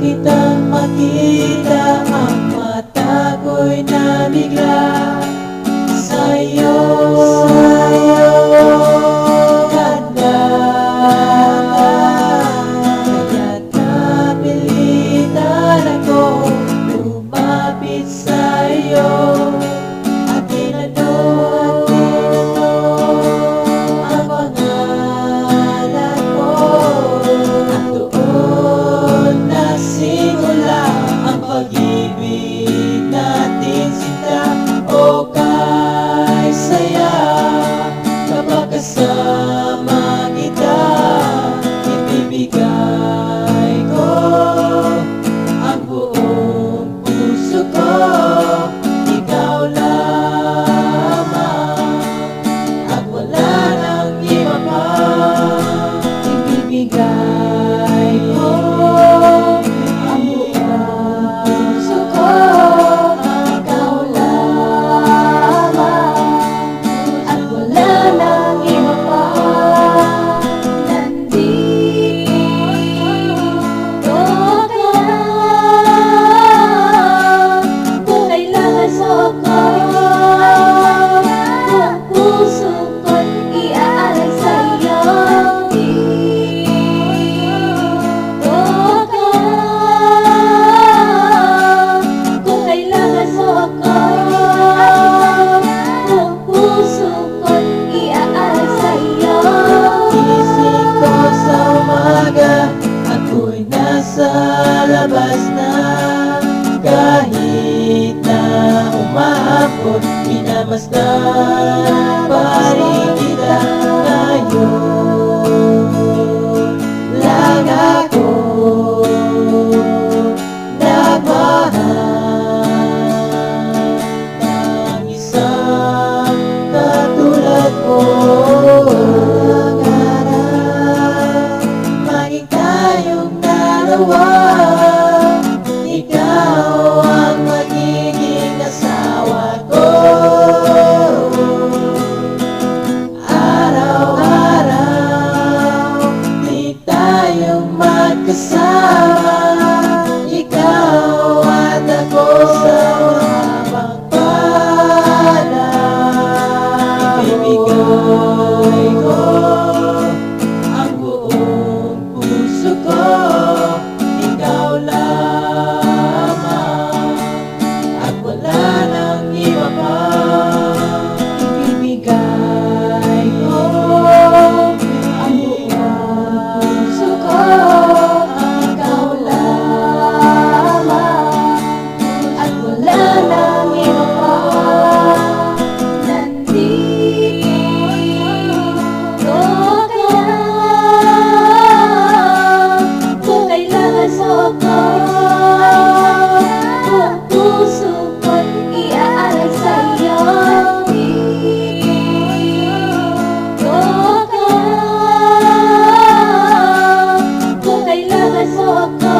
kitang makita, ang mata ko'y nabigla sa'yo. Ganda, kaya't napilitan ako lumapit sa'yo at tinanong ang pangalan mo. At doon nagsimula ang pag-ibig natin, sinta. O kay saya kapag kasama kita, ibibigay ko ang buong puso ko. Ikaw lamang at wala nang iba pa. Ibibigay ko ang buong puso ko. Ikaw lamang at wala nang iba pa. Nandito ka kung kailangan suko. Buong puso ko'y iaalay sa'yo. Dito ka kung kailangan suko. Buong puso ko'y iaalay sa'yo. Gising ko sa umaga, ako'y nasa labas na. Kahit na umahapon, minamasdan pa rin kita. Ngayon lang ako nagmahal ng isang katulad mo. Pangarap maging tayong dalawa, ikaw ang magiging asawa ko. Araw-araw di tayong magkasama, ikaw at ako sa mahabang palad. Ibibigay ko ang buong puso ko. Ikaw lamang at wala nang iba pa. Ibibigay ko ang buong puso ko. Ikaw lamang at wala nang iba pa. Nandito ka kung kailangan suko. Buong puso ko'y iaalay sa'yo. Dito ka kung kailangan suko.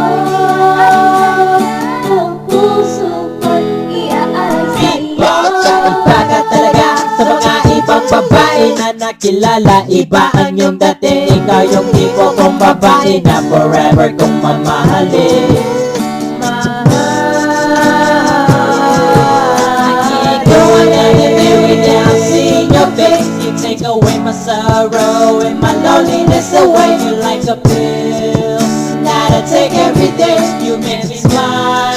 Buong puso ko'y iaalay sa'yo. Baka talaga sa mga ibang babae na nakilala, iba ang iyong dating. Ikaw yung tipo kong babae na forever kong mamahalin. Ikaw ang anything without seeing your face. You take away my sorrow and my loneliness away. You're like a pill that I take every day. You make me smile.